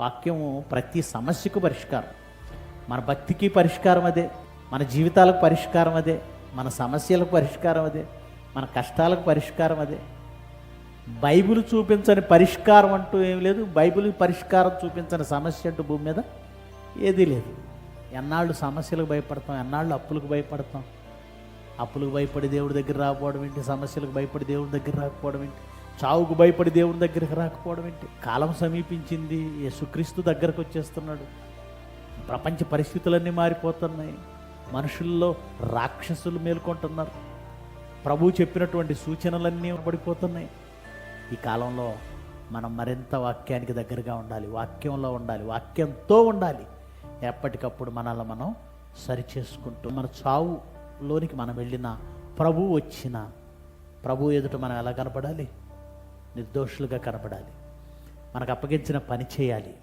వాక్యము ప్రతి సమస్యకు పరిష్కారం. మన భక్తికి పరిష్కారం అదే, మన జీవితాలకు పరిష్కారం అదే, మన సమస్యలకు పరిష్కారం అదే, మన కష్టాలకు పరిష్కారం అదే. బైబిల్ చూపించని పరిష్కారం అంటూ ఏమి లేదు. బైబిల్ పరిష్కారం చూపించని సమస్య అంటూ భూమి మీద ఏదీ లేదు. ఎన్నాళ్ళు సమస్యలకు భయపడతాం, ఎన్నాళ్ళు అప్పులకు భయపడతాం. అప్పులకు భయపడి దేవుడి దగ్గర రాకపోవడం ఏంటి, సమస్యలకు భయపడి దేవుడి దగ్గర రాకపోవడం ఏంటి, చావుకు భయపడి దేవుడి దగ్గరికి రాకపోవడం ఏంటి. కాలం సమీపించింది, యేసుక్రీస్తు దగ్గరకు వచ్చేస్తున్నాడు. ప్రపంచ పరిస్థితులన్నీ మారిపోతున్నాయి. మనుషుల్లో రాక్షసులు మేల్కొంటున్నారు. ప్రభువు చెప్పినటువంటి సూచనలన్నీ పడిపోతున్నాయి. ఈ కాలంలో మనం మరింత వాక్యానికి దగ్గరగా ఉండాలి, వాక్యంలో ఉండాలి, వాక్యంతో ఉండాలి. ఎప్పటికప్పుడు మనల్ని మనం సరిచేసుకుంటూ మన చావులోనికి మనం వెళ్ళిన ప్రభువు వచ్చిన ప్రభు ఎదుట మనం ఎలా కనపడాలి? నిర్దోషులుగా కనపడాలి. మనకు అప్పగించిన పని చేయాలి.